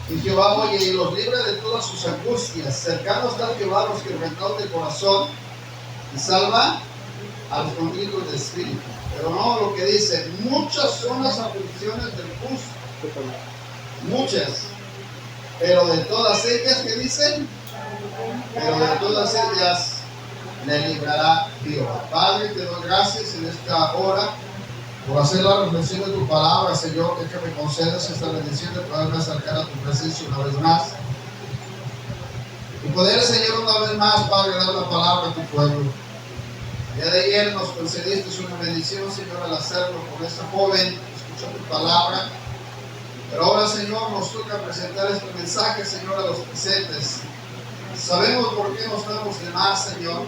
Y Jehová oye y los libre de todas sus angustias. Cercanos está Jehová a los quebrantados de corazón y salva a los contritos de espíritu. Pero no, lo que dice, muchas son las aflicciones del justo, muchas, pero de todas ellas, ¿qué dicen? Pero de todas ellas le librará Jehová. Padre, te doy gracias en esta hora por hacer la reflexión de tu palabra, Señor, que me concedas esta bendición de poderme acercar a tu presencia una vez más. Y poder, Señor, una vez más, Padre, dar la palabra a tu pueblo. Ya de ayer nos concediste una bendición, Señor, al hacerlo con esta joven, escuchó tu palabra. Pero ahora, Señor, nos toca presentar este mensaje, Señor, a los presentes. Sabemos por qué no estamos de más, Señor.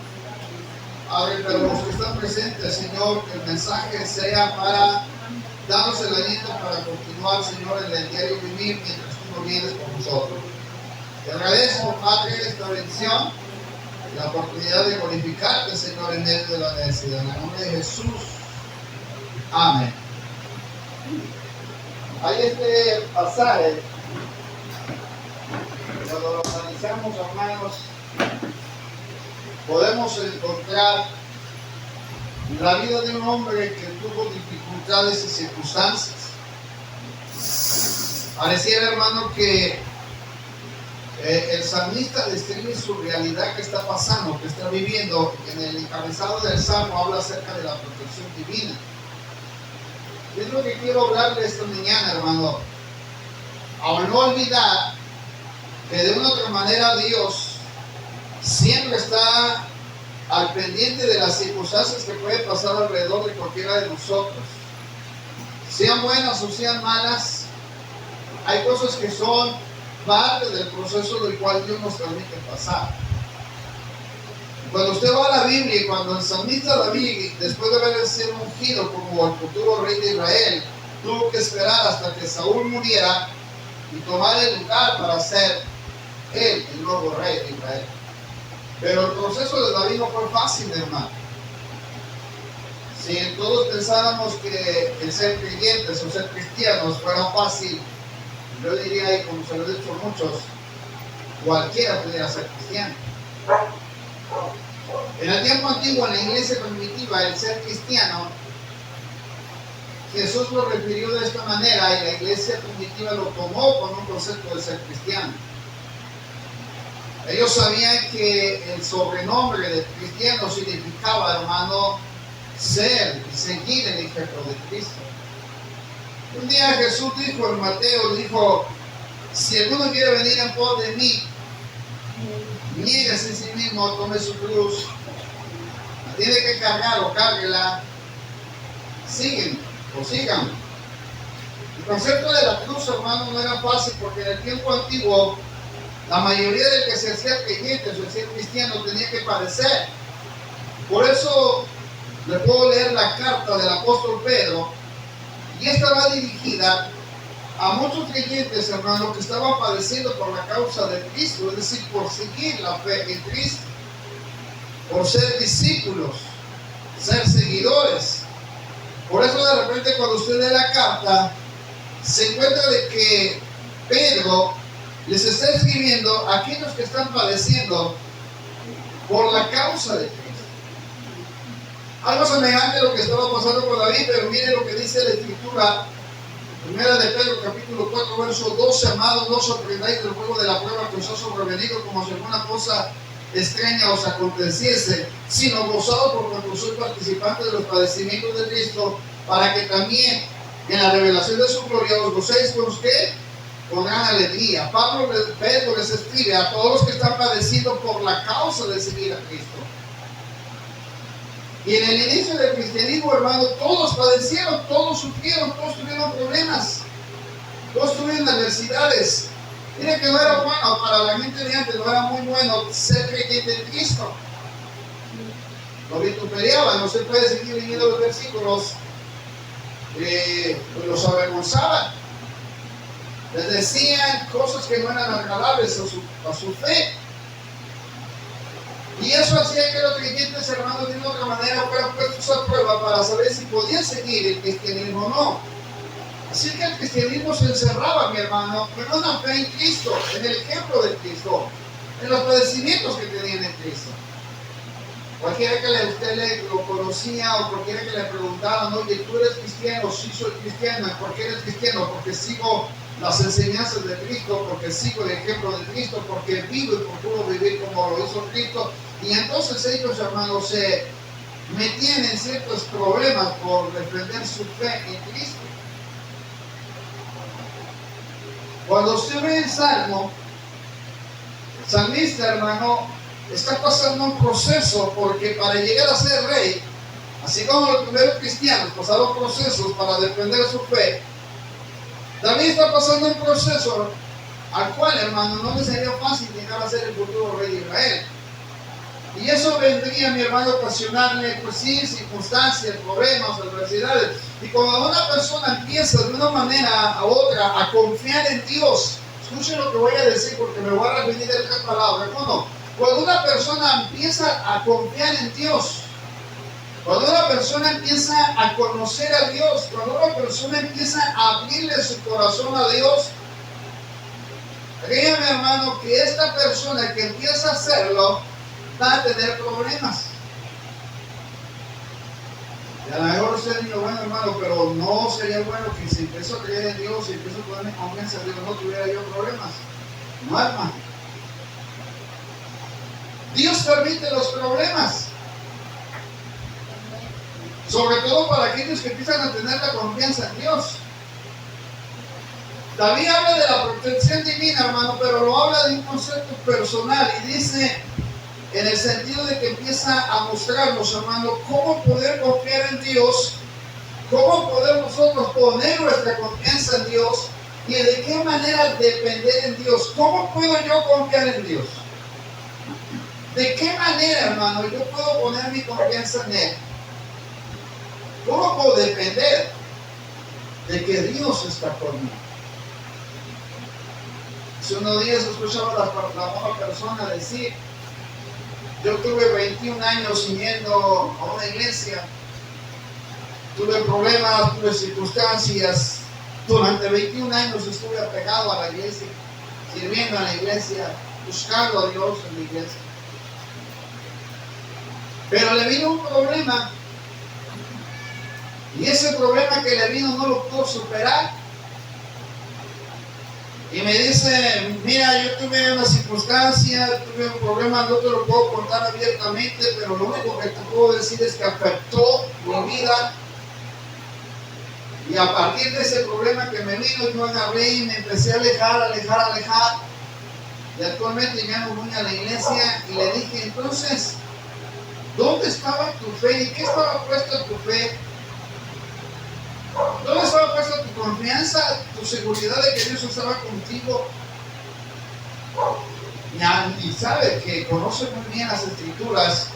Padre, pero los que están presentes, Señor, que el mensaje sea para darnos el aliento para continuar, Señor, en el diario vivir mientras tú no vienes por nosotros. Te agradezco, Padre, esta bendición, la oportunidad de glorificarte, Señor, en medio de la necesidad. En el nombre de Jesús. Amén. Hay este pasaje, cuando lo analizamos, hermanos, podemos encontrar la vida de un hombre que tuvo dificultades y circunstancias. Pareciera, hermano, que el salmista describe su realidad que está pasando, que está viviendo. En el encabezado del salmo habla acerca de la protección divina. Y es lo que quiero hablarle esta mañana, hermano. A no olvidar que de una u otra manera Dios siempre está al pendiente de las circunstancias que pueden pasar alrededor de cualquiera de nosotros. Sean buenas o sean malas, hay cosas que son parte del proceso del cual Dios nos permite pasar. Cuando usted va a la Biblia y cuando el salmista David, después de haber sido ungido como el futuro rey de Israel, tuvo que esperar hasta que Saúl muriera y tomar el lugar para ser él el nuevo rey de Israel. Pero el proceso de David no fue fácil, hermano. Si todos pensáramos que el ser creyentes o ser cristianos fuera fácil, yo diría, y como se lo he dicho a muchos, cualquiera pudiera ser cristiano. En el tiempo antiguo, en la iglesia primitiva, el ser cristiano, Jesús lo refirió de esta manera y la iglesia primitiva lo tomó con un concepto de ser cristiano. Ellos sabían que el sobrenombre de cristiano significaba, hermano, ser y seguir el ejemplo de Cristo. Un día Jesús dijo en Mateo, dijo, si alguno quiere venir en pos de mí, niéguese a sí mismo, tome su cruz, la tiene que cargar o cárguela, sígueme o síganme. El concepto de la cruz, hermano, no era fácil porque en el tiempo antiguo la mayoría del que se hacía creyente o se hacía cristiano tenía que padecer. Por eso le puedo leer la carta del apóstol Pedro, y esta va dirigida a muchos creyentes, hermanos, que estaban padeciendo por la causa de Cristo, es decir, por seguir la fe en Cristo, por ser discípulos, ser seguidores. Por eso de repente cuando usted lee la carta, se encuentra de que Pedro les está escribiendo a aquellos que están padeciendo por la causa de Cristo. Algo semejante a lo que estaba pasando con David, pero mire lo que dice la Escritura, primera de Pedro, capítulo 4, verso 12, amados, no os sorprendáis del fuego de la prueba que os ha sobrevenido como si alguna cosa extraña os aconteciese, sino gozados por cuanto sois participantes de los padecimientos de Cristo, para que también en la revelación de su gloria os gocéis con usted con gran alegría. Pedro les escribe a todos los que están padeciendo por la causa de seguir a Cristo. Y en el inicio del cristianismo, hermano, todos padecieron, todos sufrieron, todos tuvieron problemas, todos tuvieron adversidades. Miren que no era bueno para la gente de antes, no era muy bueno ser creyente en Cristo. Lo vituperaban, no se puede seguir leyendo los versículos, los avergonzaban. Les decían cosas que no eran agradables a su fe. Y eso hacía que los creyentes, hermanos, de una otra manera fueran puestos a prueba para saber si podían seguir el cristianismo o no. Así que el cristianismo se encerraba, mi hermano, en una fe en Cristo, en el ejemplo de Cristo, en los padecimientos que tenían en Cristo. Cualquiera que usted lo conocía o cualquiera que le preguntaban, oye, ¿tú eres cristiano? Sí, soy cristiano. ¿Por qué eres cristiano? Porque sigo las enseñanzas de Cristo, porque sigo el ejemplo de Cristo, porque vivo y procuro vivir como lo hizo Cristo. Y entonces ellos, hermanos, se metían en ciertos problemas por defender su fe en Cristo. Cuando usted ve el Salmo, el salmista, hermano, está pasando un proceso, porque para llegar a ser rey, así como los primeros cristianos pasaron procesos para defender su fe, también está pasando un proceso al cual, hermano, no le sería fácil llegar a ser el futuro rey de Israel. Y eso vendría, mi hermano, a ocasionarle, pues sí, circunstancias, problemas, adversidades. Y cuando una persona empieza de una manera a otra a confiar en Dios, escuchen lo que voy a decir porque me voy a repetir esta palabra. Bueno, cuando una persona empieza a confiar en Dios, cuando una persona empieza a conocer a Dios, cuando una persona empieza a abrirle su corazón a Dios, créame, hermano, que esta persona que empieza a hacerlo va a tener problemas. Y a lo mejor usted dice, bueno, hermano, pero no sería bueno que si empiezo a creer en Dios, si empiezo a ponerme confianza en Dios, no tuviera yo problemas. No, hermano. Dios permite los problemas, sobre todo para aquellos que empiezan a tener la confianza en Dios. David habla de la protección divina, hermano, pero lo habla de un concepto personal y dice, en el sentido de que empieza a mostrarnos, hermano, cómo poder confiar en Dios, cómo poder nosotros poner nuestra confianza en Dios y de qué manera depender en Dios. ¿Cómo puedo yo confiar en Dios? ¿De qué manera, hermano, yo puedo poner mi confianza en Él? ¿Cómo puedo depender de que Dios está conmigo? Hace unos días escuchaba a una persona decir, yo tuve 21 años yendo a una iglesia, tuve problemas, tuve circunstancias, durante 21 años estuve apegado a la iglesia, sirviendo a la iglesia, buscando a Dios en la iglesia. Pero le vino un problema, y ese problema que le vino no lo pudo superar. Y me dice, mira, yo tuve una circunstancia, tuve un problema, no te lo puedo contar abiertamente, pero lo único que te puedo decir es que afectó mi vida. Y a partir de ese problema que me vino, yo agarré y me empecé a alejar. Y actualmente ya no voy a la iglesia. Y le dije, entonces, ¿dónde estaba tu fe? ¿Y qué estaba puesta tu fe? ¿Dónde estaba puesta tu confianza, tu seguridad de que Dios estaba contigo? Y sabe que conoce muy bien las escrituras,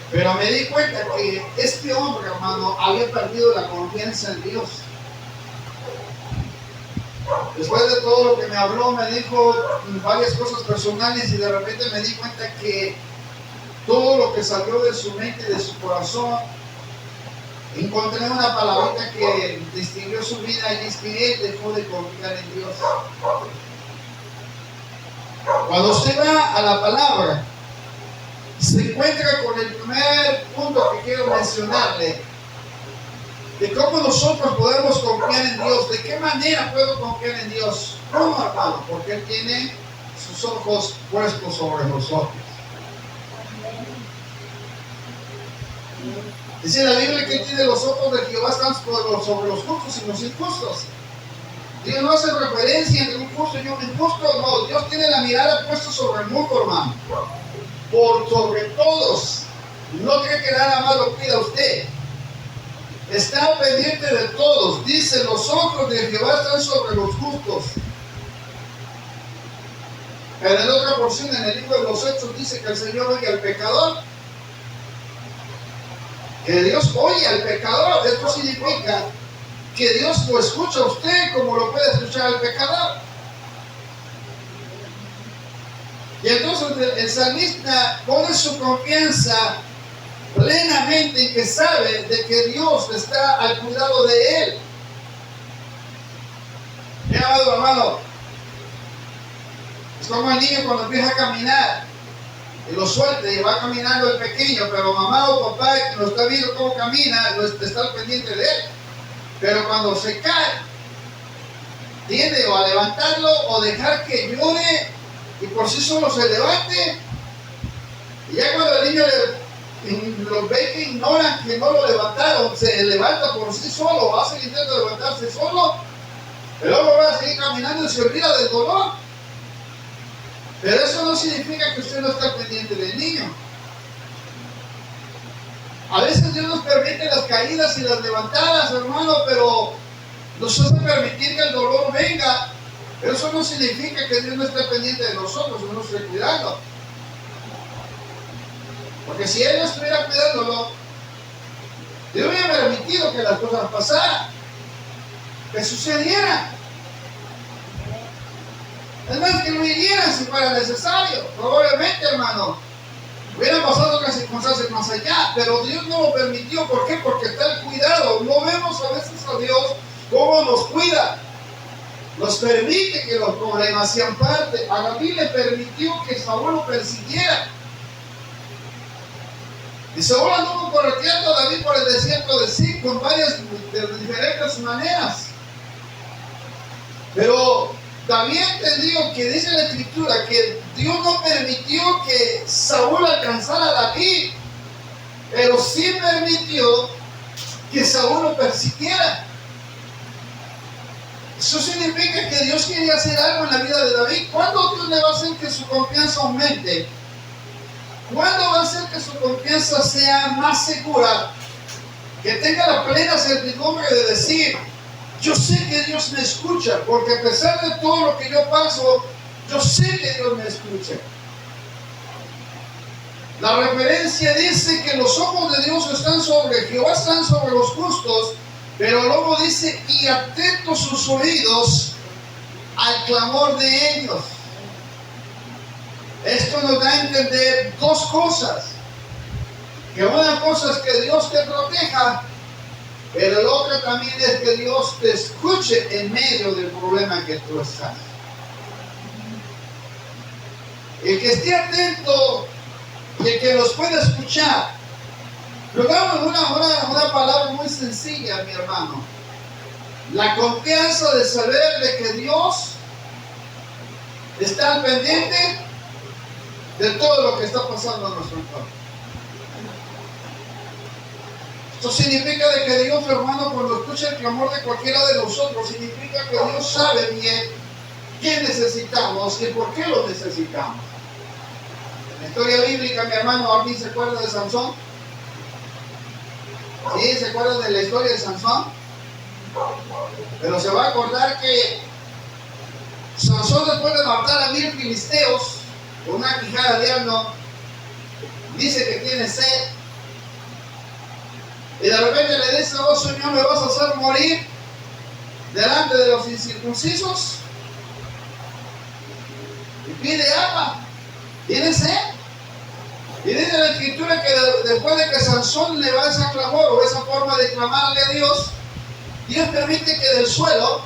pero me di cuenta que este hombre, hermano, había perdido la confianza en Dios. Después de todo lo que me habló, me dijo varias cosas personales y de repente me di cuenta que todo lo que salió de su mente y de su corazón, encontré una palabrita que distinguió su vida y es que él dejó de confiar en Dios. Cuando usted va a la palabra, se encuentra con el primer punto que quiero mencionarle, de cómo nosotros podemos confiar en Dios. ¿De qué manera puedo confiar en Dios? ¿Cómo, hermano? Porque Él tiene sus ojos puestos sobre nosotros. Dice la Biblia que tiene los ojos de Jehová están sobre los justos y los injustos. Dios no hace referencia entre un justo y un injusto, no. Dios tiene la mirada puesta sobre el mundo, hermano. Por sobre todos. No cree que nada más lo pida usted. Está pendiente de todos. Dice, los ojos de Jehová están sobre los justos. Pero en otra porción, en el libro de los Hechos, dice que el Señor oye al pecador. Que Dios oye al pecador. Esto significa que Dios lo escucha a usted como lo puede escuchar al pecador. Y entonces el salmista pone su confianza plenamente en que sabe de que Dios está al cuidado de él. Mira, amado hermano, es como el niño cuando empieza a caminar y lo suelta y va caminando el pequeño, pero mamá o papá que no está viendo cómo camina, no está al pendiente de él. Pero cuando se cae, tiende o a levantarlo o dejar que llore y por sí solo se levante. Y ya cuando el niño los ve que ignoran que no lo levantaron, se levanta por sí solo, hace el intento de levantarse solo, pero luego va a seguir caminando y se olvida del dolor. Pero eso no significa que usted no está pendiente del niño. A veces Dios nos permite las caídas y las levantadas, hermano, pero nos hace permitir que el dolor venga. Pero eso no significa que Dios no esté pendiente de nosotros, no nos esté cuidando. Porque si Él no estuviera cuidándolo, Dios hubiera permitido que las cosas pasaran, que sucedieran. Es más, que lo hirieran si fuera necesario. Probablemente, hermano, hubieran pasado otras circunstancias más allá, pero Dios no lo permitió. ¿Por qué? Porque está el cuidado. No vemos a veces a Dios cómo nos cuida. Nos permite que los problemas sean parte. A David le permitió que Saúl lo persiguiera. Y Saúl anduvo correteando a David por el desierto de Ziph con varias de diferentes maneras. Pero David entendió que dice la Escritura que Dios no permitió que Saúl alcanzara a David, pero sí permitió que Saúl lo persiguiera. Eso significa que Dios quería hacer algo en la vida de David. ¿Cuándo Dios le va a hacer que su confianza aumente? ¿Cuándo va a hacer que su confianza sea más segura? Que tenga la plena certidumbre de decir: yo sé que Dios me escucha, porque a pesar de todo lo que yo paso, yo sé que Dios me escucha. La referencia dice que los ojos de Dios están sobre Jehová, están sobre los justos, pero luego dice: y atentos sus oídos al clamor de ellos. Esto nos da a entender dos cosas. Que una cosa es que Dios te proteja, pero la otra también es que Dios te escuche en medio del problema que tú estás. El que esté atento y el que nos pueda escuchar. Logramos una palabra muy sencilla, mi hermano. La confianza de saber de que Dios está al pendiente de todo lo que está pasando a nuestro entorno. Esto significa de que Dios, hermano, cuando escucha el clamor de cualquiera de nosotros, significa que Dios sabe bien qué necesitamos y por qué lo necesitamos. En la historia bíblica, mi hermano, ¿alguien se acuerda de Sansón? ¿Sí? ¿Se acuerdan de la historia de Sansón? Pero se va a acordar que Sansón, después de matar a 1000 filisteos con una quijada de asno, dice que tiene sed. Y de repente le dice: oh Señor, ¿me vas a hacer morir delante de los incircuncisos? Y pide agua. ¿Tiene sed? Y dice la Escritura que después de que Sansón le va ese clamor o esa forma de clamarle a Dios, Dios permite que del suelo,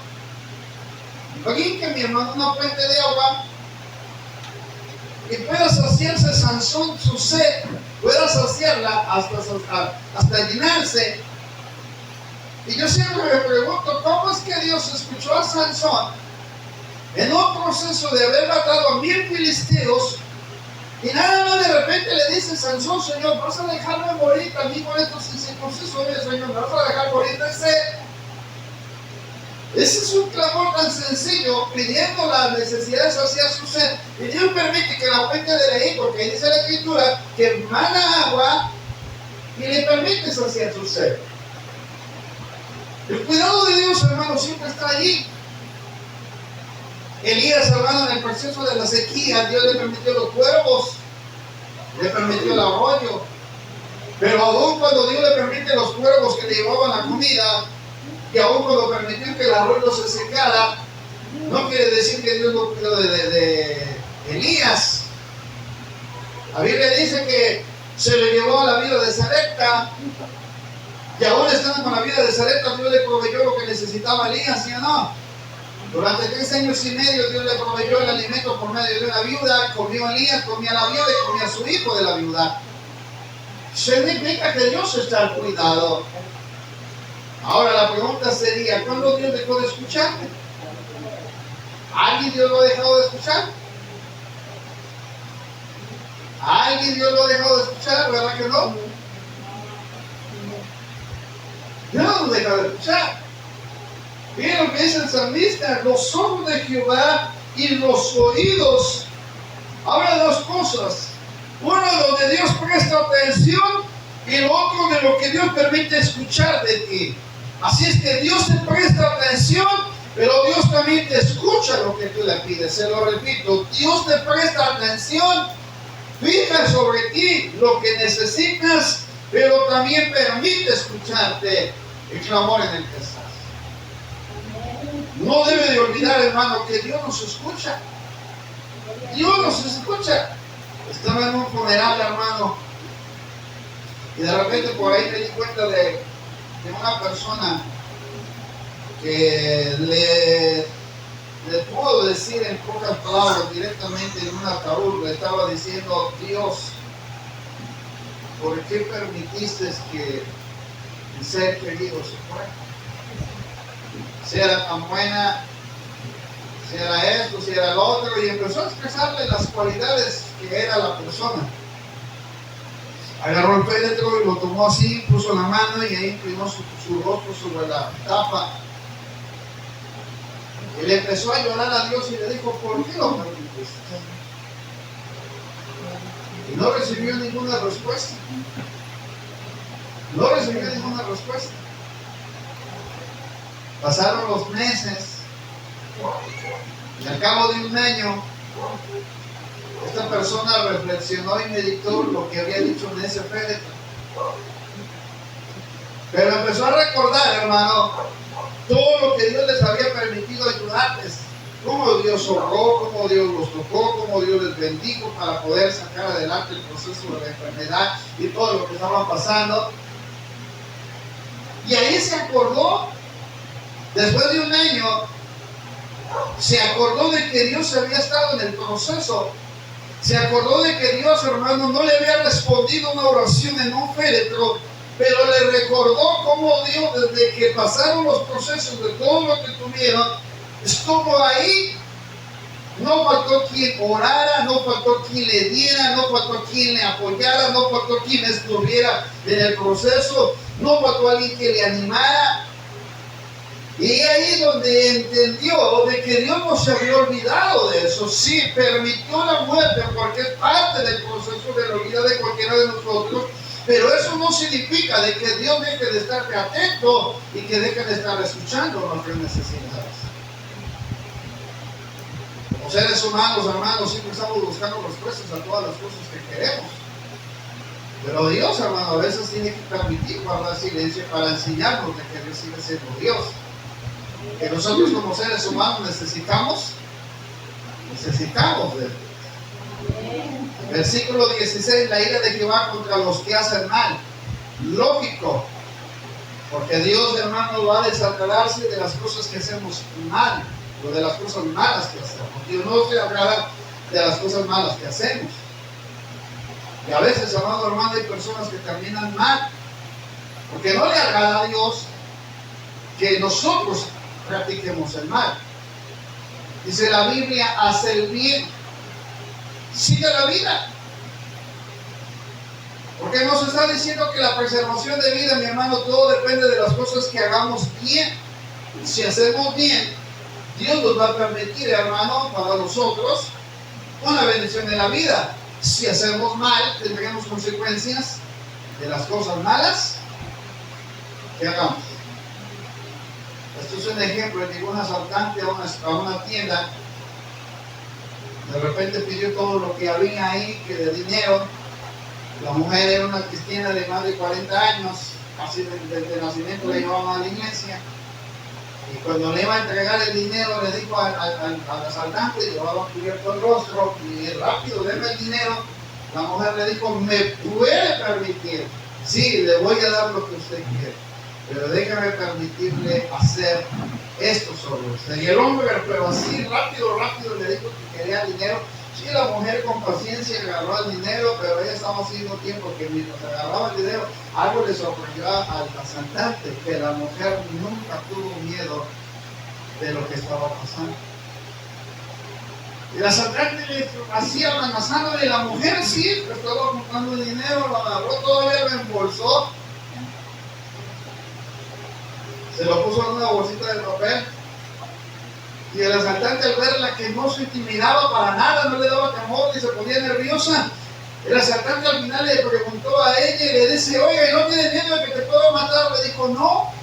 aquí que mi hermano, una fuente de agua, y pueda saciarse Sansón su sed, pueda saciarla hasta llenarse. Y yo siempre me pregunto: ¿cómo es que Dios escuchó a Sansón en un proceso de haber matado a 1000 filisteos? Y nada más de repente le dice Sansón: Señor, ¿vas a dejarme morir también con estos incircuncisos? Oye, Señor, ¿me vas a dejar morir de sed? Ese es un clamor tan sencillo, pidiendo la necesidad de saciar su sed. Y Dios permite que la fuente de leí, porque dice la Escritura que emana agua y le permite saciar su sed. El cuidado de Dios, hermano, siempre está allí. Elías, hermano, en el proceso de la sequía, Dios le permitió los cuervos, le permitió el arroyo. Pero aún cuando Dios le permite los cuervos que le llevaban la comida, y aún cuando permitió que el arroyo se secara, no quiere decir que Dios no cuidó de Elías. La Biblia dice que se le llevó a la vida de Sarepta, y aún estando con la vida de Sarepta, Dios le proveyó lo que necesitaba Elías, ¿sí o no? Durante 3 años y medio Dios le proveyó el alimento por medio de una viuda. Comió Elías, comía la viuda y comía a su hijo de la viuda. Significa que Dios está al cuidado. Ahora la pregunta sería, ¿cuándo Dios dejó de escucharte? ¿Alguien Dios lo ha dejado de escuchar? ¿Alguien Dios lo ha dejado de escuchar? ¿Verdad que no? Dios no lo deja de escuchar. Miren lo que dice el salmista: los ojos de Jehová y los oídos. Habla de dos cosas. Uno, donde Dios presta atención, y el otro de lo que Dios permite escuchar de ti. Así es que Dios te presta atención, pero Dios también te escucha lo que tú le pides. Se lo repito, Dios te presta atención, fija sobre ti lo que necesitas, pero también permite escucharte el clamor en el que estás. No debe de olvidar, hermano, que Dios nos escucha. Dios nos escucha. Estaba en un funeral, hermano, y de repente por ahí me di cuenta de una persona que le puedo decir en pocas palabras, directamente en un ataúd, le estaba diciendo: Dios, ¿por qué permitiste que el ser querido se fuera? Si era tan buena, si era esto, si era lo otro, y empezó a expresarle las cualidades que era la persona. Agarró el féretro y lo tomó así, puso la mano y ahí inclinó su rostro sobre la tapa. Y le empezó a llorar a Dios y le dijo: ¿por qué lo permitiste? Y no recibió ninguna respuesta. No recibió ninguna respuesta. Pasaron los meses y al cabo de un año esta persona reflexionó y meditó lo que había dicho en ese féretro. Pero empezó a recordar, hermano, todo lo que Dios les había permitido ayudarles. Cómo Dios obró, cómo Dios los tocó, cómo Dios les bendijo para poder sacar adelante el proceso de la enfermedad y todo lo que estaba pasando. Y ahí se acordó, después de un año, se acordó de que Dios había estado en el proceso. Se acordó de que Dios, hermano, no le había respondido una oración en un féretro, pero le recordó cómo Dios, desde que pasaron los procesos de todo lo que tuvieron, estuvo ahí. No faltó quien orara, no faltó quien le diera, no faltó quien le apoyara, no faltó quien estuviera en el proceso, no faltó alguien que le animara. Y ahí donde entendió de que Dios no se había olvidado de eso. Sí, permitió la muerte porque es parte del proceso de la vida de cualquiera de nosotros, pero eso no significa de que Dios deje de estar atento y que deje de estar escuchando nuestras necesidades. Como seres humanos, hermanos, siempre estamos buscando respuestas a todas las cosas que queremos. Pero Dios, hermano, a veces tiene que permitir guardar silencio para enseñarnos de que Dios sigue siendo Dios. Que nosotros como seres humanos necesitamos de Él. Versículo 16: la ira de Jehová contra los que hacen mal. Lógico, porque Dios, hermano, va a desagradarse de las cosas que hacemos mal, o de las cosas malas que hacemos. Dios no se agrada de las cosas malas que hacemos. Y a veces, amado hermano, hay personas que terminan mal, porque no le agrada a Dios que nosotros practiquemos el mal. Dice la Biblia: haz el bien, sigue la vida. Porque nos está diciendo que la preservación de vida, mi hermano, todo depende de las cosas que hagamos bien. Si hacemos bien, Dios nos va a permitir, hermano, para nosotros una bendición en la vida. Si hacemos mal, tendremos consecuencias de las cosas malas que hagamos. Esto es un ejemplo. Llegó un asaltante a una tienda. De repente pidió todo lo que había ahí, que de dinero. La mujer era una cristiana de más de 40 años, casi desde nacimiento le llevaban a la iglesia. Y cuando le iba a entregar el dinero, le dijo al asaltante, llevaba cubierto el rostro, y rápido, denme el dinero. La mujer le dijo: ¿me puede permitir? Sí, le voy a dar lo que usted quiere. pero déjame permitirle hacer esto sobre usted. Y el hombre, pero así rápido le dijo que quería dinero. Sí, la mujer con paciencia agarró el dinero, pero ella estaba haciendo tiempo que mientras agarraba el dinero, algo le sorprendió al asaltante, que la mujer nunca tuvo miedo de lo que estaba pasando. Y el asaltante le hacía amenazándole, y la mujer sí, le estaba comprando el dinero, lo agarró, todavía lo embolsó, se lo puso en una bolsita de papel. Y el asaltante, al verla, que no se intimidaba para nada, no le daba temor ni se ponía nerviosa, el asaltante al final le preguntó a ella y le dice: oye, ¿no tienes miedo de que te pueda matar? Le dijo: no,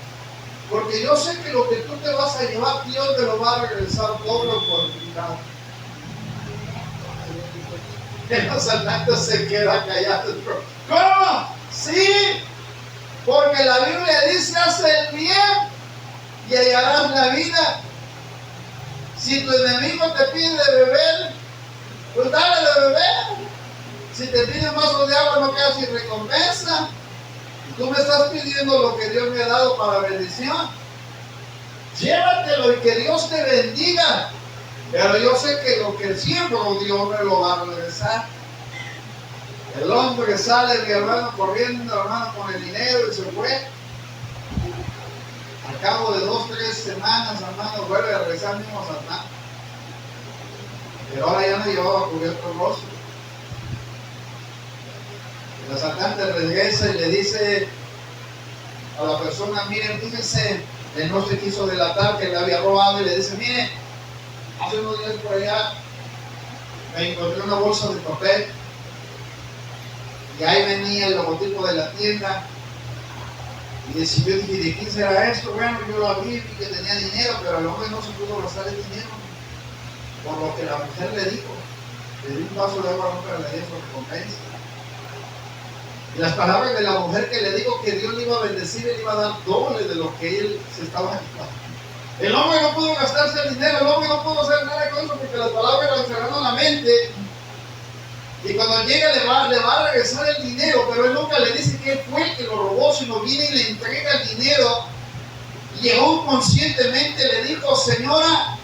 porque yo sé que lo que tú te vas a llevar, Dios te lo va a regresar doble por mitad. El asaltante se queda callado. ¿Cómo? Sí, porque la Biblia dice: haz el bien y hallarás la vida. Si tu enemigo te pide de beber, pues dale de beber. Si te pide un vaso de agua, no quedas sin recompensa. Y tú me estás pidiendo lo que Dios me ha dado para bendición. Llévatelo y que Dios te bendiga. Pero yo sé que lo que siembro, Dios me lo va a regresar. El hombre sale, mi hermano, corriendo, hermano, con el dinero y se fue. Al cabo de 2 o 3 semanas, hermano, vuelve a regresar al mismo asaltante. Pero ahora ya no llevaba cubierto el rostro. El asaltante regresa y le dice a la persona: miren, fíjense, él no se quiso delatar que le había robado, y le dice: mire, hace unos días por allá me encontré una bolsa de papel y ahí venía el logotipo de la tienda. Y yo dije: ¿de quién será esto? Bueno, yo la vi que tenía dinero, pero el hombre no se pudo gastar el dinero. Por lo que la mujer le dijo: le di un vaso de agua, pero le di su recompensa. Y las palabras de la mujer que le dijo que Dios le iba a bendecir, le iba a dar doble de lo que él se estaba quitando. El hombre no pudo gastarse el dinero, el hombre no pudo hacer nada con eso porque las palabras le encerraron la mente. Y cuando llega le va a regresar el dinero, pero él nunca le dice que él fue el que lo robó, sino viene y le entrega el dinero. Y aún conscientemente le dijo: señora,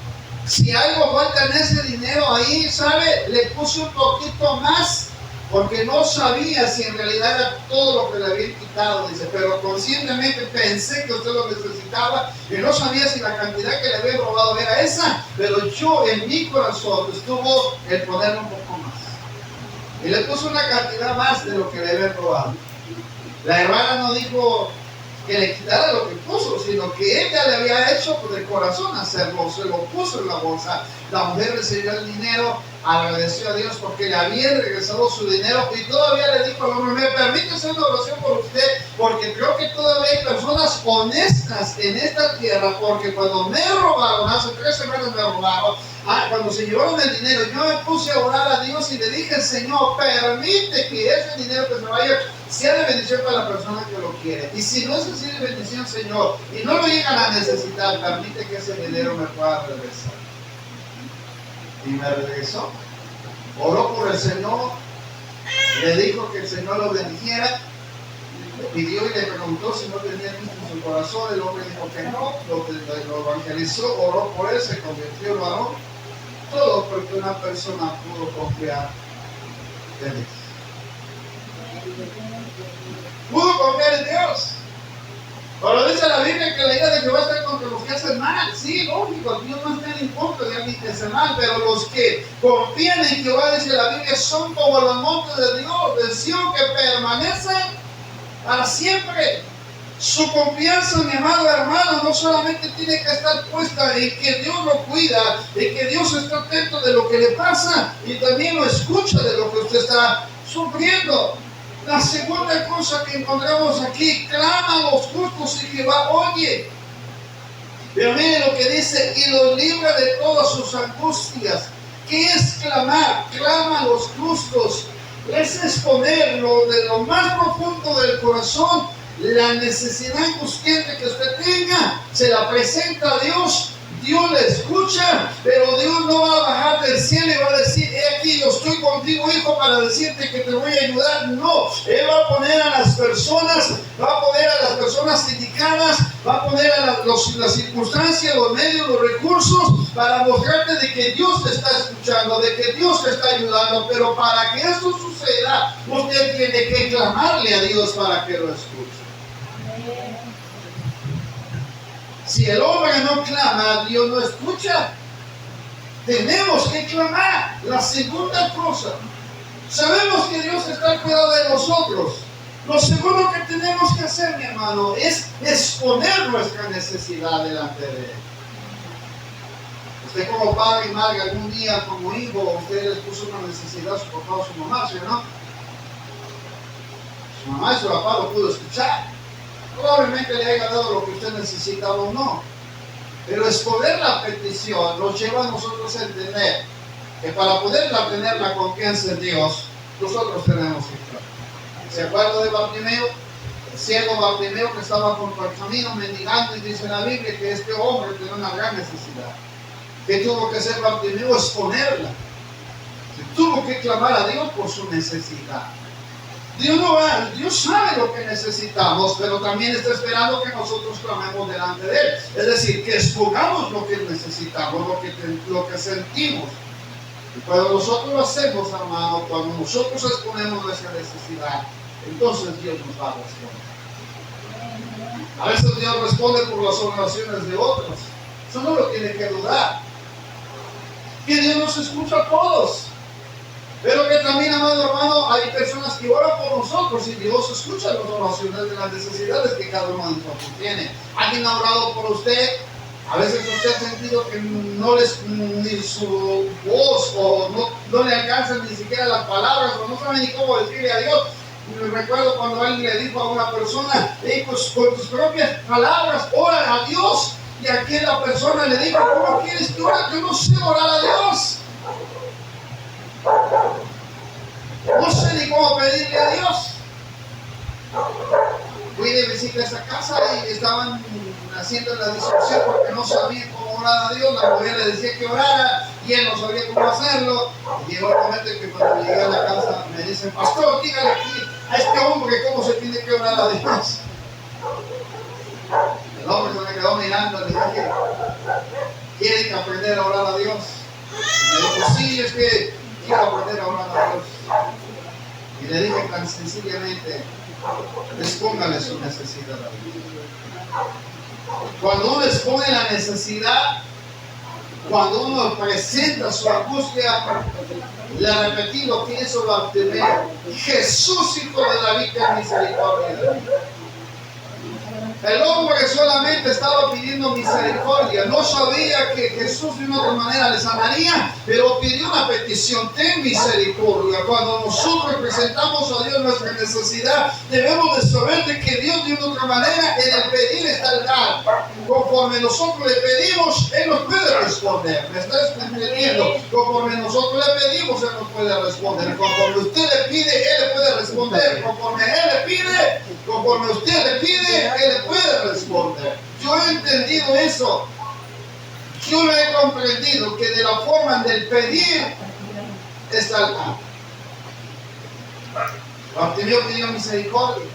si algo falta en ese dinero ahí, ¿sabe? Le puse un poquito más, porque no sabía si en realidad era todo lo que le habían quitado, dice, pero conscientemente pensé que usted lo necesitaba y no sabía si la cantidad que le habían robado era esa, pero yo en mi corazón estuvo el ponerle un poco más. Y le puso una cantidad más de lo que le habían robado. La hermana no dijo que le quitara lo que puso, sino que ella le había hecho de corazón hacerlo, se lo puso en la bolsa. La mujer recibió el dinero, agradeció a Dios porque le había regresado su dinero y todavía le dijo al hombre: me permite hacer una oración por usted, porque creo que todavía hay personas honestas en esta tierra, porque cuando me robaron, hace 3 semanas me robaron, cuando se llevaron el dinero, yo me puse a orar a Dios y le dije: Señor, permite que ese dinero que se vaya sea de bendición para la persona que lo quiere. Y si no es así de bendición, Señor, y no lo llegan a necesitar, permite que ese dinero me pueda regresar. Y me regresó. Oró por el Señor, le dijo que el Señor lo bendijera, le pidió y le preguntó si no tenía Cristo en su corazón. El hombre dijo que no, lo evangelizó, oró por él, se convirtió en varón. Todo porque una persona pudo confiar en Dios. Pudo confiar en Dios. Pero dice la Biblia que la ira de Jehová está contra los que hacen mal. Sí, lógico, Dios no está en contra de alguien que hace mal, pero los que confían en Jehová, dice la Biblia, son como los montes de Dios, de Sión, que permanecen para siempre. Su confianza, mi amado hermano, no solamente tiene que estar puesta en que Dios lo cuida, en que Dios está atento de lo que le pasa y también lo escucha de lo que usted está sufriendo. La segunda cosa que encontramos aquí: clama a los justos y Jehová oye. Pero mire lo que dice: y los libra de todas sus angustias. ¿Qué es clamar? Clama a los justos. Es exponerlo de lo más profundo del corazón, la necesidad angustiante que usted tenga, se la presenta a Dios. Dios le escucha, pero Dios no va a bajar del cielo y va a decir: he aquí, yo estoy contigo, hijo, para decirte que te voy a ayudar. No, Él va a poner a las personas, indicadas, va a poner a las circunstancias, los medios, los recursos, para mostrarte de que Dios te está escuchando, de que Dios te está ayudando. Pero para que esto suceda, usted tiene que clamarle a Dios para que lo escuche. Si el hombre no clama, Dios no escucha. Tenemos que clamar. La segunda cosa, sabemos que Dios está al cuidado de nosotros. Lo segundo que tenemos que hacer, mi hermano, es exponer nuestra necesidad delante de Él. Usted como padre y madre, algún día como hijo, usted les puso una necesidad a su papá o a su mamá, ¿sí o no? Su mamá y su papá lo pudo escuchar. Probablemente le haya dado lo que usted necesitaba o no. Pero exponer la petición nos lleva a nosotros a entender que para poder tener la confianza en Dios, nosotros tenemos que clamar. ¿Se acuerda de Bartimeo? El ciego Bartimeo que estaba junto al camino mendigando, y dice la Biblia que este hombre tenía una gran necesidad. ¿Qué tuvo que hacer Bartimeo? Exponerla. Tuvo que clamar a Dios por su necesidad. Dios sabe lo que necesitamos, pero también está esperando que nosotros clamemos delante de Él. Es decir, que expongamos lo que necesitamos, lo que sentimos. Y cuando nosotros lo hacemos, hermano, cuando nosotros exponemos nuestra necesidad, entonces Dios nos va a responder. A veces Dios responde por las oraciones de otros. Eso no lo tiene que dudar. Que Dios nos escucha a todos. Pero que también, amado hermano, hay personas que oran por nosotros y Dios escucha las oraciones de las necesidades que cada uno de nosotros tiene. ¿Alguien ha orado por usted? A veces usted ha sentido que ni su voz o no le alcanzan ni siquiera las palabras o no sabe ni cómo decirle a Dios. Y recuerdo cuando alguien le dijo a una persona, pues con tus propias palabras ora a Dios. Y aquí la persona le dijo, ¿cómo quieres que ore? Yo no sé orar a Dios. No sé ni cómo pedirle a Dios. Fui de visita a esa casa y estaban haciendo la discusión porque no sabían cómo orar a Dios. La mujer le decía que orara y él no sabía cómo hacerlo. Y llegó el momento en que cuando llegué a la casa me dicen, pastor, dígale aquí a este hombre cómo se tiene que orar a Dios. El hombre se me quedó mirando y le dije, ¿quiere que aprender a orar a Dios? Y me dijo, sí, es que quiero aprender a orar a Dios. Y le dije tan sencillamente, expóngale su necesidad a Dios. Cuando uno expone la necesidad, cuando uno presenta su angustia, le repetí lo que hizo Bartimeo: Jesús, hijo de David, ten misericordia de mí. El hombre solamente estaba pidiendo misericordia, no sabía que Jesús de una otra manera le sanaría, pero pidió una petición: ten misericordia. Cuando nosotros presentamos a Dios nuestra necesidad, debemos de saber de que Dios de una otra manera en el pedir está el dar. Conforme nosotros le pedimos, Él nos puede responder. ¿Me estás entendiendo? Conforme nosotros le pedimos, Él nos puede responder. Conforme usted le pide, Él le puede responder. Conforme Él le pide, conforme usted le pide, Él le puede responder. Yo he entendido eso. Yo lo he comprendido, que de la forma del pedir está el dar. Bartimeo pidió misericordia.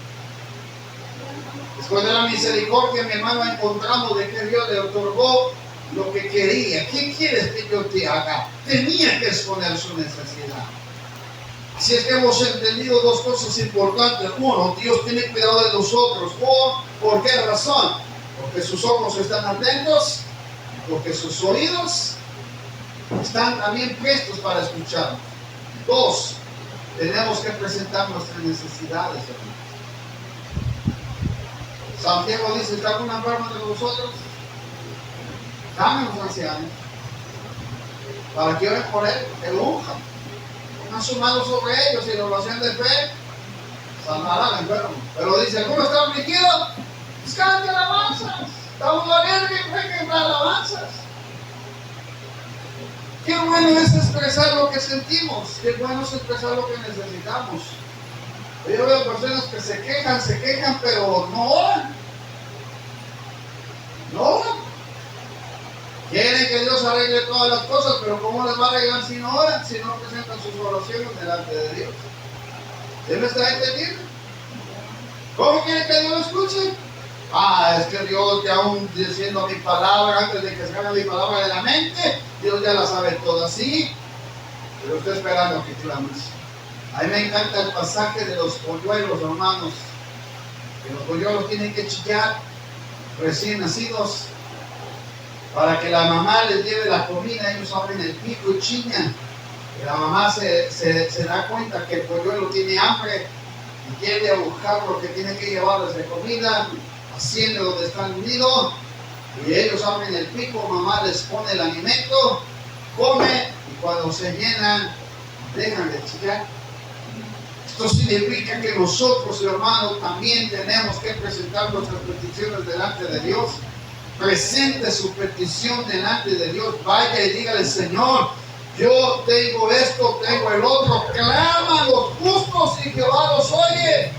Después de la misericordia, mi hermano, encontramos de que Dios le otorgó lo que quería. ¿Qué quieres que yo te haga? Tenía que exponer su necesidad. Así es que hemos entendido dos cosas importantes. Uno, Dios tiene cuidado de nosotros. ¿Por qué razón? Porque sus ojos están atentos, porque sus oídos están también prestos para escuchar. Dos, tenemos que presentar nuestras necesidades. Santiago dice: ¿está alguna enferma de vosotros? Llamen a los ancianos para que oren por él, que lo unjan. Pongan su mano sobre ellos y la oración de fe sanará al enfermo. Pero dice: ¿alguno está afligido? Pues cante alabanzas. Estamos alegres que canten alabanzas. Qué bueno es expresar lo que sentimos. Qué bueno es expresar lo que necesitamos. Yo veo personas que se quejan, pero no oran. No oran. Quieren que Dios arregle todas las cosas, pero ¿cómo les va a arreglar si no oran, si no presentan sus oraciones delante de Dios? ¿Sí me está entendiendo? ¿Cómo quieren que Dios lo escuche? Es que Dios ya aún diciendo mi palabra, antes de que salga mi palabra de la mente, Dios ya la sabe toda, sí, pero estoy esperando que clames. A mí me encanta el pasaje de los polluelos, hermanos, que los polluelos tienen que chillar recién nacidos para que la mamá les lleve la comida. Ellos abren el pico y chillan, y la mamá se da cuenta que el polluelo tiene hambre y quiere buscar lo que tiene que llevarles de comida, asciende donde están unidos, y ellos abren el pico, mamá les pone el alimento, come, y cuando se llenan dejan de chillar. Esto significa que nosotros, hermanos, también tenemos que presentar nuestras peticiones delante de Dios. Presente su petición delante de Dios. Vaya y dígale: Señor, yo tengo esto, tengo el otro. Clama a los justos y Jehová los oye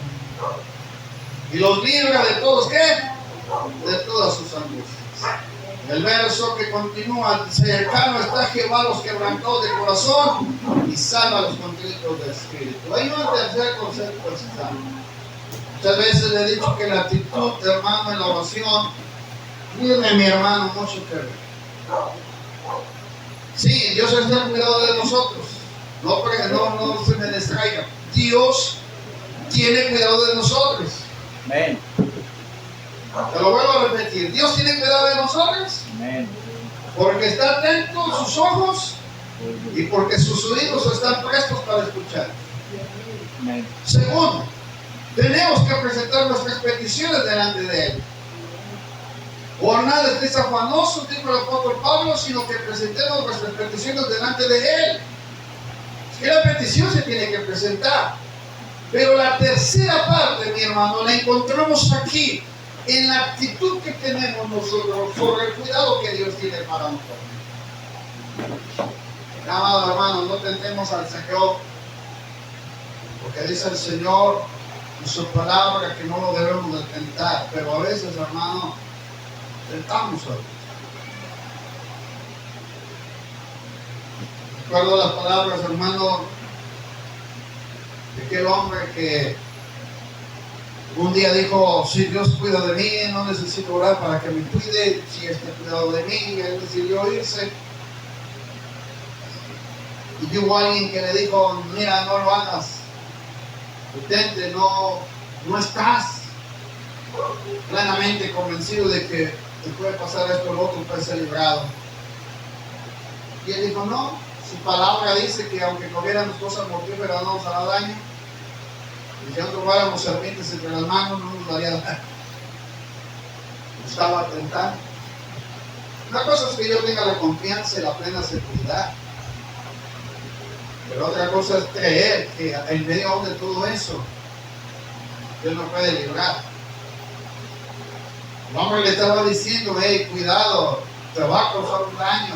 y los libra de todos, ¿qué? De todas sus angustias. El verso que continúa: cercano está Jehová a los quebrantados de corazón y salva a los contritos de espíritu. Hay un tercer concepto. Muchas veces le he dicho que la actitud, hermano, en la oración tiene, mi hermano, mucho que ver. Sí, Dios está en cuidado de nosotros. No se me distraiga. Dios tiene cuidado de nosotros. Amén. Te lo vuelvo a repetir. Dios tiene cuidado de nosotros. Amén. Porque está atento a sus ojos y porque sus oídos están prestos para escuchar. Amén. Segundo, tenemos que presentar nuestras peticiones delante de Él. Por nada estéis afanosos, dijo el apóstol Pablo, sino que presentemos nuestras peticiones delante de Él. Es que la petición se tiene que presentar. Pero la tercera parte, mi hermano, la encontramos aquí, en la actitud que tenemos nosotros sobre el cuidado que Dios tiene para nosotros. Amado hermano, no tentemos al Señor, porque dice el Señor en su palabra que no lo debemos de tentar, pero a veces, hermano, tentamos a Dios. Recuerdo las palabras, hermano, de aquel hombre que un día dijo: si Dios cuida de mí, no necesito orar para que me cuide. Si está cuidado de mí, y él decidió irse. Y hubo alguien que le dijo: mira, no lo hagas, detente, no estás plenamente convencido de que te puede pasar esto o lo otro, puede ser librado. Y él dijo: no, su palabra dice que aunque comiéramos cosas mortíferas no nos hará daño, y si nosotros tomáramos serpientes entre las manos no nos daría daño. Estaba tentando. Una cosa es que yo tenga la confianza y la plena seguridad, pero otra cosa es creer que en medio de todo eso Dios nos puede librar. El hombre le estaba diciendo: hey, cuidado, te va a causar un daño,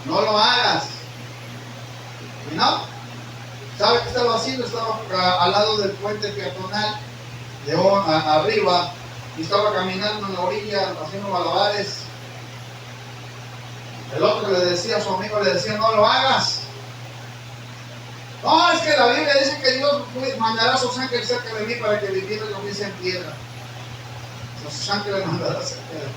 no lo hagas. Y no, ¿sabe qué estaba haciendo? Estaba al lado del puente peatonal, de arriba, y estaba caminando en la orilla haciendo malabares. El otro le decía a su amigo, le decía: no lo hagas. No, es que la Biblia dice que Dios mandará a sus ángeles cerca de mí para que mi piedra no pise en piedra. Sus ángeles mandará cerca de mí.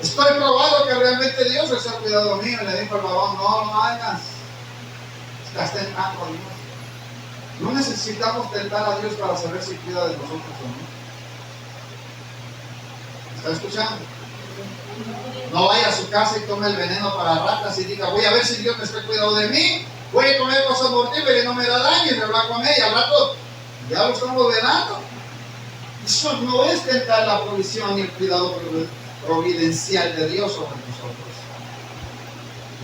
Estoy probado que realmente Dios es el cuidado mío. Y le dijo al varón: no lo hagas. Estás tentando a Dios. No necesitamos tentar a Dios para saber si cuida de nosotros o no. ¿Está escuchando? No vaya a su casa y tome el veneno para ratas y diga: voy a ver si Dios me está cuidando de mí. Voy a comer cosas mortíferas y no me da daño, y me va con ella. Al rato ya lo estamos velando. Eso no es tentar la provisión y el cuidado providencial de Dios sobre nosotros.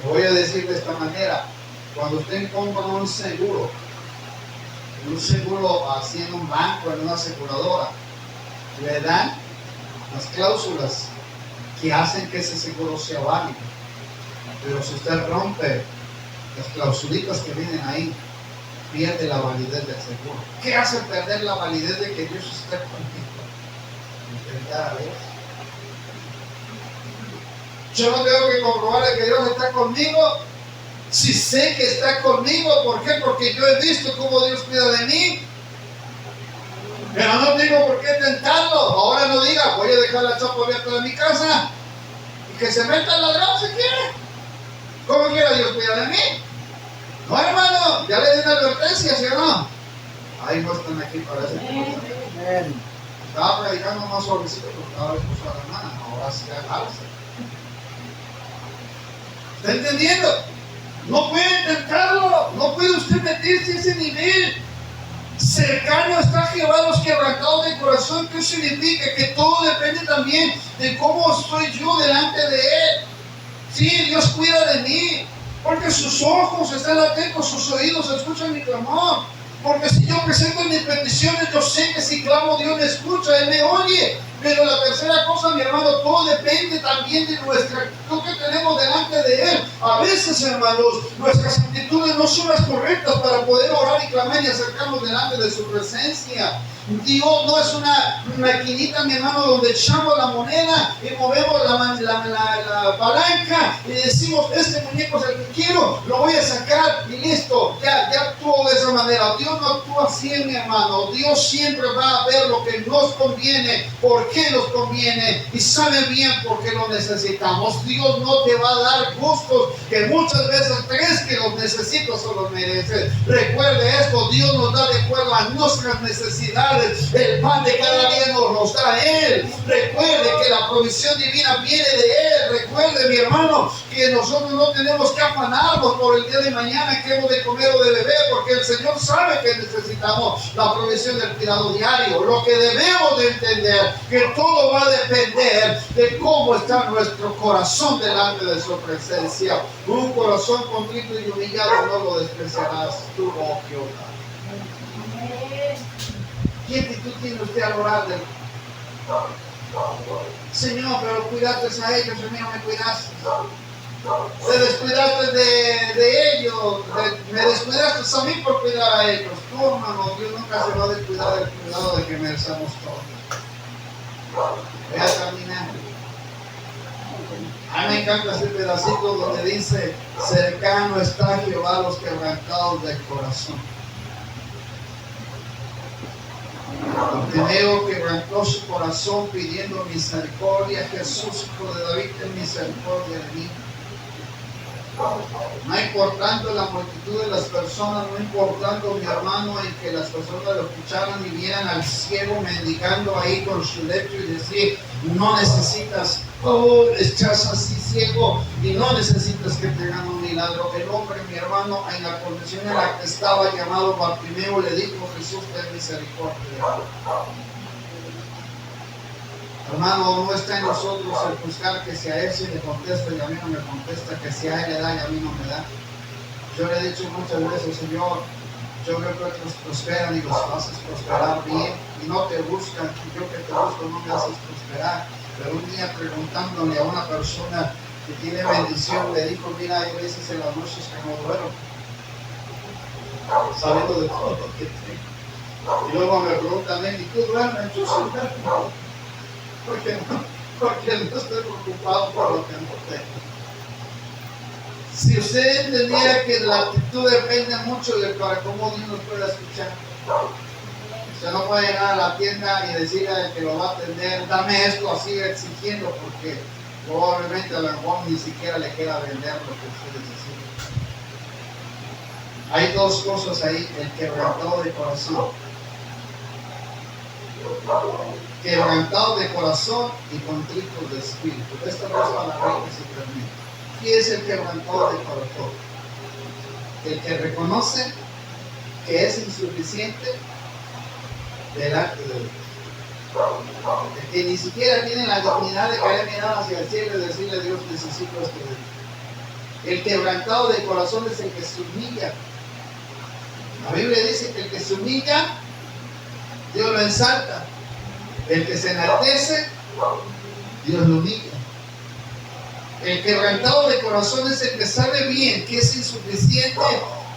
Le voy a decir de esta manera: cuando usted compra un seguro así en un banco, en una aseguradora, le dan las cláusulas que hacen que ese seguro sea válido. Pero si usted rompe las clausulitas que vienen ahí, pierde la validez del seguro. ¿Qué hace perder la validez de que Dios esté contigo? Intentar a Dios. Yo no tengo que comprobarle que Dios está conmigo. Si sé que está conmigo, ¿por qué? Porque yo he visto cómo Dios cuida de mí. Pero no tengo por qué tentarlo. Ahora no diga, voy a dejar la chapa abierta de mi casa y que se meta el ladrón si quiere. ¿Cómo quiera Dios cuida de mí? No, hermano, ya le di una advertencia, ¿sí o no? Ahí no están aquí para ese tipo. Estaba predicando más suavecito porque estaba le puso a la hermana. Ahora sí agarrarse. ¿Está entendiendo? No puede tentarlo. No puede usted meterse a ese nivel. Cercano está Jehová a los quebrantados de corazón. ¿Qué significa? Que todo depende también de cómo estoy yo delante de Él. Sí, Dios cuida de mí, porque sus ojos están atentos, sus oídos escuchan mi clamor. Porque si yo presento mis peticiones, yo sé que si clamo, Dios me escucha, Él me oye. Pero la tercera cosa, mi hermano, todo depende también de nuestra actitud que tenemos delante de Él. A veces, hermanos, nuestras actitudes no son las correctas para poder orar y clamar y acercarnos delante de su presencia. Dios no es una maquinita, mi hermano, donde echamos la moneda y movemos la palanca y decimos, este muñeco es el que quiero, lo voy a sacar y listo, ya actúo de esa manera. Dios no actúa así, mi hermano. Dios siempre va a ver lo que nos conviene, por qué nos conviene y sabe bien por qué lo necesitamos. Dios no te va a dar gustos que muchas veces crees que los necesitas o los mereces. Recuerde esto, Dios nos da de acuerdo a nuestras necesidades. El pan de cada día nos da Él. Recuerde que la provisión divina viene de Él. Recuerde, mi hermano, que nosotros no tenemos que afanarnos por el día de mañana que hemos de comer o de beber, porque el Señor sabe que necesitamos la provisión del cuidado diario. Lo que debemos de entender, que todo va a depender de cómo está nuestro corazón delante de su presencia. Un corazón contrito y humillado no lo despreciarás tú, oh Jehová. ¿Qué actitud tiene usted al orar? Señor, pero cuidaste a ellos, Señor, me cuidaste. Te descuidaste de ellos, me descuidaste a mí por cuidar a ellos. Tú, hermano, Dios nunca se va a descuidar del cuidado de que merecemos todos. Ve a caminar. A mí me encanta ese pedacito donde dice, cercano está Jehová a los quebrantados del corazón. Timeo quebrantó su corazón pidiendo misericordia. Jesús, hijo de David, ten misericordia de mí. No importando la multitud de las personas, no importando, mi hermano, en que las personas lo escucharan y vieran al ciego mendigando ahí con su lecho y decir, no necesitas, estás así ciego y no necesitas que te hagan un milagro. El hombre, mi hermano, en la condición en la que estaba llamado Bartimeo, le dijo, Jesús, ten misericordia. Hermano, no está en nosotros el buscar que si a Él se le contesta y a mí no me contesta, que si a Él le da y a mí no me da. Yo le he dicho muchas veces, Señor, yo veo que otros prosperan y los haces prosperar bien y no te buscan, y yo que te busco no me haces prosperar. Pero un día preguntándole a una persona que tiene bendición, le dijo, mira, hay veces en las noches que no duermo, sabiendo de todo lo que tengo. Y luego me preguntan, ¿y tú duermes? Yo sí duermo. Porque no estoy preocupado por lo que no tengo. Si usted entendiera que la actitud depende mucho de para cómo Dios nos pueda escuchar. Usted no puede llegar a la tienda y decirle al que lo va a atender, dame esto así exigiendo, porque probablemente a lo mejor ni siquiera le queda vender lo que usted necesita. Hay dos cosas ahí, el quebrantado de corazón. Quebrantado de corazón y contrito de espíritu. Estas dos palabras que se permiten. ¿Quién es el quebrantado de corazón? El que reconoce que es insuficiente delante de Dios. El que ni siquiera tiene la dignidad de querer mirar hacia el cielo y decirle a Dios, necesito esto de ti. El quebrantado de corazón es el que se humilla. La Biblia dice que el que se humilla, Dios lo ensalta. El que se enaltece, Dios lo humilla. El quebrantado de corazón es el que sabe bien que es insuficiente,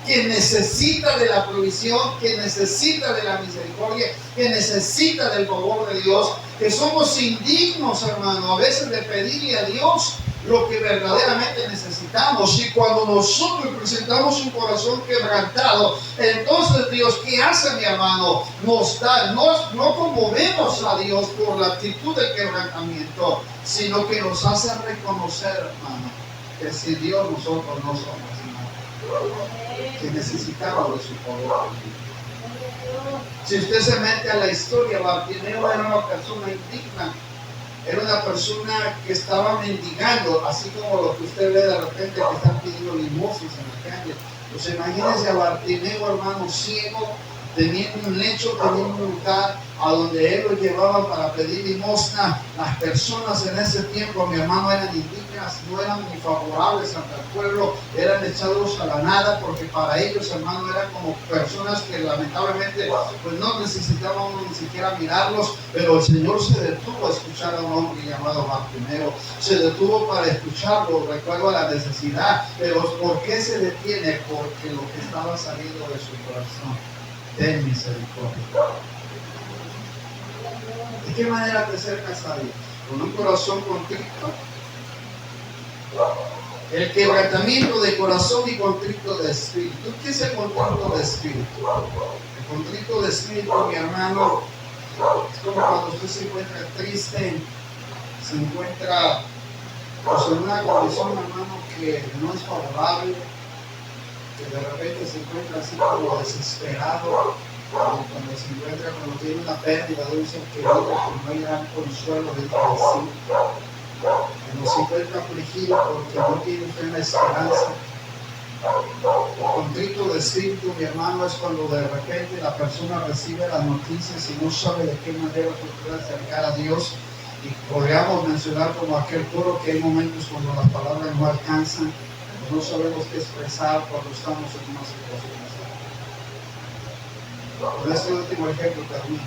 que necesita de la provisión, que necesita de la misericordia, que necesita del favor de Dios, que somos indignos, hermano, a veces de pedirle a Dios lo que verdaderamente necesitamos. Y cuando nosotros presentamos un corazón quebrantado, entonces Dios, ¿qué hace, mi hermano? Nos da, no conmovemos a Dios por la actitud de quebrantamiento, sino que nos hace reconocer, hermano, que si Dios nosotros no somos nada, que necesitamos de su poder. Si usted se mete a la historia, Bartimeo era una persona indigna. Era una persona que estaba mendigando, así como lo que usted ve de repente que están pidiendo limosnas en la calle. Pues imagínense a Bartimeo, hermano, ciego, teniendo un lecho, teniendo un lugar a donde él lo llevaba para pedir limosna. Las personas en ese tiempo, mi hermano, eran indígenas, no eran ni favorables ante el pueblo, eran echados a la nada, porque para ellos, hermano, eran como personas que lamentablemente pues no necesitaban uno ni siquiera mirarlos, pero el Señor se detuvo a escuchar a un hombre llamado Bartimeo, se detuvo para escucharlo, recuerdo a la necesidad, pero ¿por qué se detiene? Porque lo que estaba saliendo de su corazón: ten misericordia. ¿De qué manera te acercas a Dios? ¿Con un corazón contrito? El quebrantamiento de corazón y contrito de espíritu. ¿Qué es el contrito de espíritu? El contrito de espíritu, mi hermano, es como cuando usted se encuentra triste, se encuentra pues, en una condición, hermano, que no es favorable, que de repente se encuentra así como desesperado, cuando se encuentra, cuando tiene una pérdida de un ser querido, que no hay gran consuelo dentro de sí, cuando se encuentra afligido porque no tiene fe en la esperanza. El contrito de espíritu, mi hermano, es cuando de repente la persona recibe las noticias y no sabe de qué manera poder acercar a Dios. Y podríamos mencionar como aquel coro que hay momentos cuando las palabras no alcanzan, no sabemos qué expresar cuando estamos en una situación así. Con este último ejemplo termino.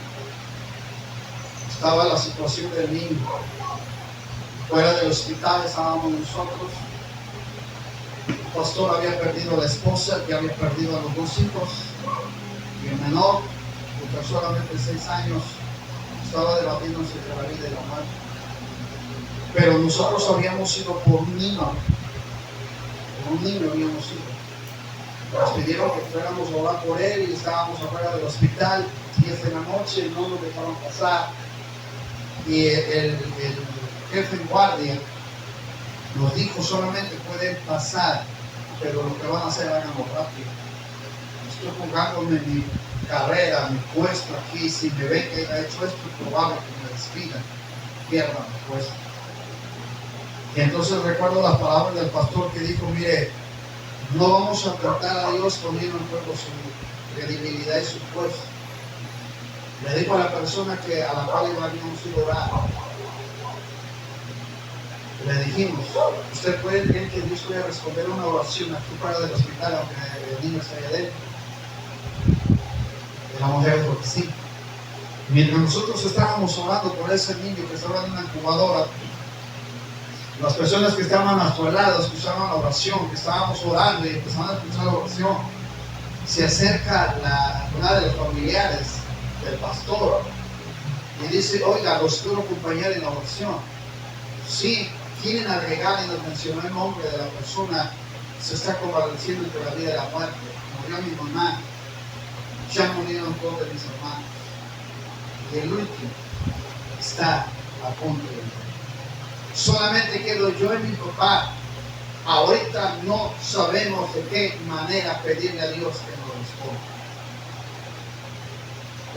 Estaba la situación del niño. Fuera del hospital estábamos nosotros. El pastor había perdido a la esposa, que había perdido a los dos hijos. Y el menor, de solamente 6 años, estaba debatiéndose entre la vida y la muerte. Pero nosotros habíamos ido por un niño. Por un niño habíamos ido. Nos pidieron que fuéramos a orar por él y estábamos afuera del hospital, 10 de la noche, no nos dejaron pasar. Y el jefe en guardia nos dijo: solamente pueden pasar, pero lo que van a hacer, háganlo rápido. Estoy jugándome mi carrera, mi puesto aquí. Si me ven que haya hecho esto, es probable que me despidan, pierdan mi puesto. Y entonces recuerdo las palabras del pastor que dijo: mire, no vamos a tratar a Dios poniendo en juego su credibilidad y su puesto. Le dijo a la persona a la cual íbamos a orar, le dijimos: usted puede creer que Dios puede responder una oración aquí fuera del hospital aunque el niño esté allá adentro. Y la mujer dijo que sí. Mientras nosotros estábamos orando por ese niño que estaba en una incubadora, las personas que estaban a su lado escuchaban la oración, que estábamos orando y empezaban a escuchar la oración. Se acerca una de los familiares del pastor y dice: oiga, los quiero acompañar en la oración. Sí, quieren agregar, y nos mencionó el nombre de la persona. Se está convaleciendo entre la vida y la muerte. Murió mi mamá, ya murieron todos de mis hermanos, y el último está a punto de morir. Solamente quedo yo y mi papá. Ahorita no sabemos de qué manera pedirle a Dios que nos responda.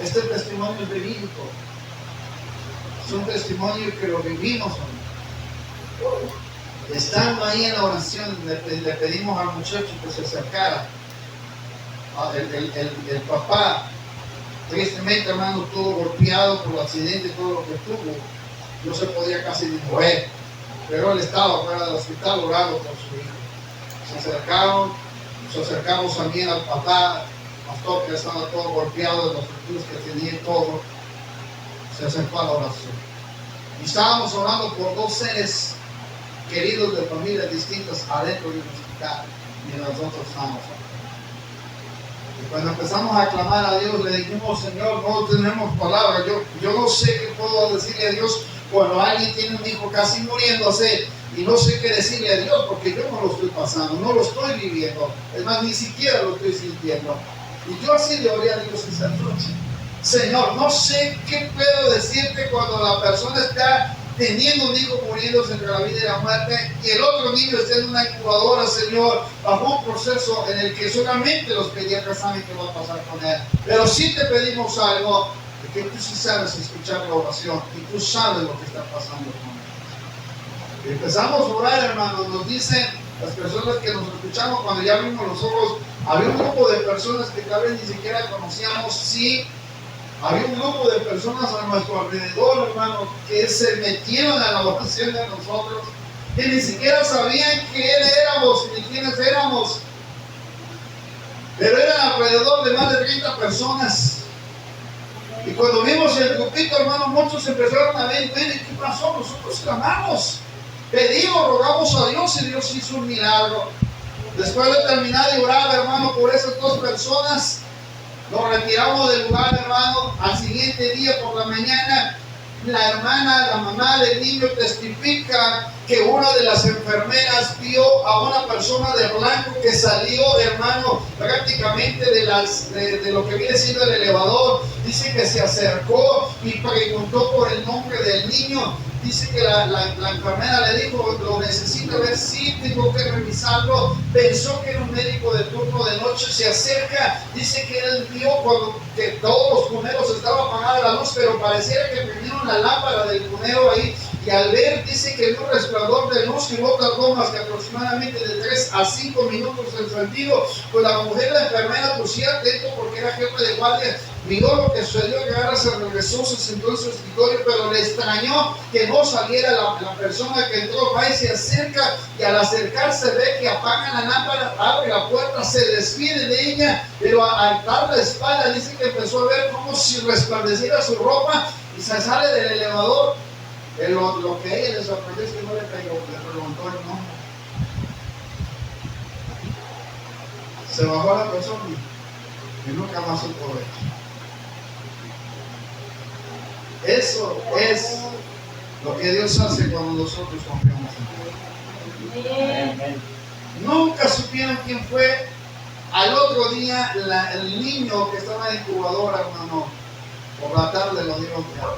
Este testimonio es verídico. Es un testimonio que lo vivimos. Estando ahí en la oración, le pedimos al muchacho que se acercara. El papá, tristemente, hermano, todo golpeado por el accidente, todo lo que tuvo. No se podía casi ni mover, pero él estaba fuera del hospital orando por su hijo. Nos acercamos también al papá, pastor, que estaba todo golpeado de los fracturas que tenía y todo. Se acercó a la oración. Y estábamos orando por 2 seres queridos de familias distintas adentro del hospital, mientras nosotros estábamos orando. Y cuando empezamos a clamar a Dios, le dijimos: Señor, no tenemos palabras. Yo no sé qué puedo decirle a Dios cuando alguien tiene un hijo casi muriéndose y no sé qué decirle a Dios porque yo no lo estoy pasando, no lo estoy viviendo, es más, ni siquiera lo estoy sintiendo. Y yo así le oré a Dios esa noche: Señor, no sé qué puedo decirte cuando la persona está teniendo un hijo muriéndose entre la vida y la muerte, y el otro niño está en una incubadora, Señor, bajo un proceso en el que solamente los pediatras saben qué va a pasar con él. Pero sí te pedimos algo, de que tú sí sabes escuchar la oración y tú sabes lo que está pasando con él. Y empezamos a orar, hermanos. Nos dicen las personas que nos escuchamos, cuando ya abrimos los ojos, había un grupo de personas que tal vez ni siquiera conocíamos. Sí, había un grupo de personas a nuestro alrededor, hermano, que se metieron a la oración de nosotros, que ni siquiera sabían quién éramos ni quiénes éramos. Pero eran alrededor de más de 30 personas. Y cuando vimos el grupito, hermano, muchos empezaron a ver, ¿qué pasó? Nosotros clamamos, pedimos, rogamos a Dios y Dios hizo un milagro. Después de terminar de orar, hermano, por esas dos personas, nos retiramos del lugar, hermano. Al siguiente día por la mañana, la hermana, la mamá del niño testifica que una de las enfermeras vio a una persona de blanco que salió, hermano, prácticamente de lo que viene siendo el elevador. Dice que se acercó y preguntó por el nombre del niño. Dice que la enfermera le dijo: lo necesito ver, sí, tengo que revisarlo. Pensó que era un médico de turno de noche, se acerca. Dice que él vio cuando que todos los cuneros estaba apagada la luz, pero pareciera que prendieron la lámpara del cunero ahí. Y al ver, dice que vio un resplandor de luz que no tardó más que aproximadamente de 3 a 5 minutos encendido. Pues la mujer, la enfermera, pues sí atento porque era jefe de guardia, miró lo que sucedió, que ahora se regresó, se sentó en su escritorio, pero le extrañó que no saliera la persona que entró. Va y se acerca, y al acercarse ve que apagan la lámpara, abre la puerta, se despide de ella, pero al dar la espalda dice que empezó a ver como si resplandeciera su ropa y se sale del elevador. Pero lo que a ella le sorprendió es que no le preguntó el nombre. Se bajó a la persona y nunca más supo de ella. Eso es lo que Dios hace cuando nosotros confiamos en Él. Nunca supieron quién fue. Al otro día, el niño que estaba en la incubadora, hermano, por la tarde lo dieron ya.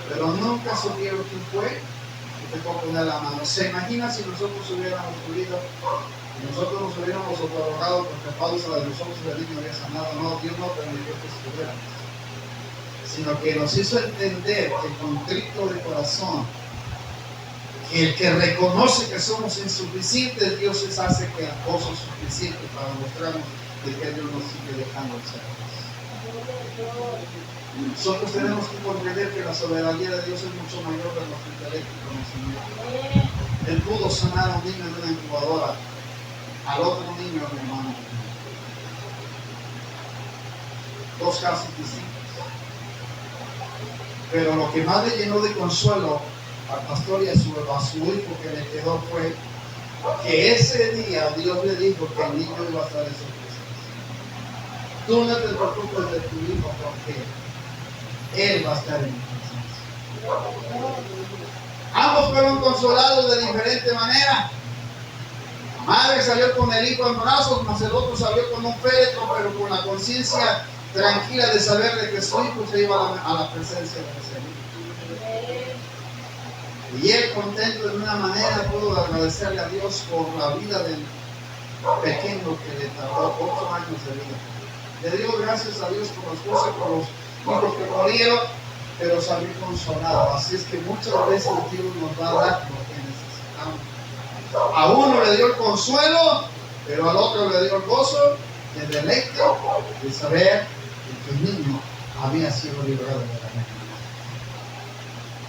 Pero nunca supieron quién fue y te puedo poner la mano. ¿Se imagina si nosotros hubiéramos podido, nosotros nos hubiéramos otorgado porque pausa de los ojos del niño había sanado? No, Dios no permitió que estuviéramos, sino que nos hizo entender que con contrito de corazón, que el que reconoce que somos insuficientes, Dios les hace que cosas suficientes para mostrarnos de que Dios nos sigue dejando ser. Nosotros tenemos que comprender que la soberanía de Dios es mucho mayor de nuestro intelecto y conocimiento. Él pudo sanar a un niño en una incubadora, al otro niño, mi hermano. Dos casos distintos. Pero lo que más le llenó de consuelo al pastor y a su hijo que le quedó fue que ese día Dios le dijo que el niño iba a estar en su presencia. Tú no te preocupes de tu hijo porque Él va a estar en mi presencia. Ambos fueron consolados de diferente manera. La madre salió con el hijo en brazos, mas el otro salió con un féretro, pero con la conciencia tranquila de saber de que su hijo se iba a la presencia de ese hijo. Y él, contento de una manera, pudo agradecerle a Dios por la vida del pequeño que le tardó 8 años de vida. Le dio gracias a Dios por las cosas, por los hijos que murieron, pero salió consolado. Así es que muchas veces Dios nos va a dar lo que necesitamos. A uno le dio el consuelo, pero al otro le dio el gozo, el deleite de saber que el niño había sido librado de la muerte.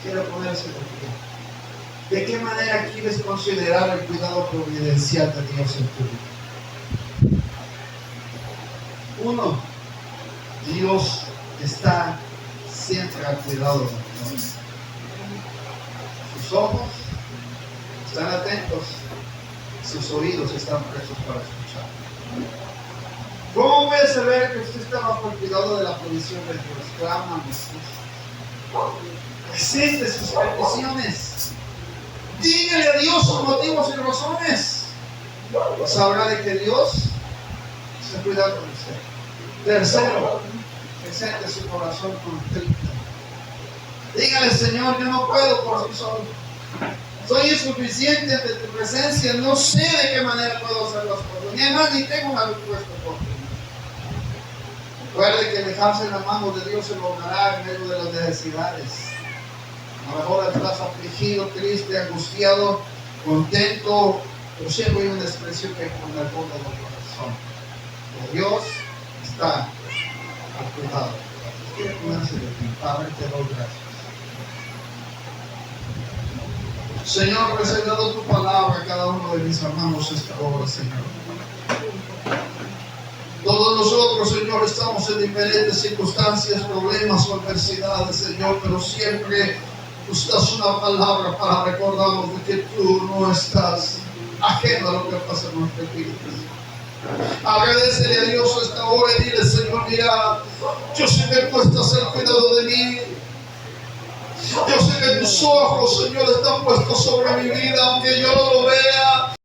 Quiero ponerse de pie. ¿De qué manera quieres considerar el cuidado providencial de Dios en tu vida? Uno, Dios está siempre al cuidado de nosotros. Sus ojos están atentos, sus oídos están prestos para escuchar. ¿Cómo voy a saber que usted está bajo el cuidado de la provisión de Dios? Clama a Jesús. Existe sus peticiones. Dígale a Dios sus motivos y razones. Sabrá de que Dios se cuida de usted. Tercero, presente su corazón contrito. Dígale, Señor, yo no puedo por sí solo. Soy insuficiente ante tu presencia. No sé de qué manera puedo hacer las cosas. Ni además ni tengo una respuesta por ti. Recuerde que dejarse en las manos de Dios se logrará en medio de las necesidades. A lo mejor estás afligido, triste, angustiado, contento, pero siempre hay una expresión que con el fondo del corazón. Que Dios está al cuidado. Quiere ponerse de ti. Padre, te doy gracias. Señor, presentado tu palabra a cada uno de mis hermanos esta hora, Señor. Todos nosotros, Señor, estamos en diferentes circunstancias, problemas o adversidades, Señor, pero siempre usas una palabra para recordarnos de que tú no estás ajeno a lo que pasa en nuestra vida. Agradecele a Dios esta hora y dile, Señor, mira, yo sé que tú estás al cuidado de mí. Yo sé que tus ojos, Señor, están puestos sobre mi vida, aunque yo no lo vea.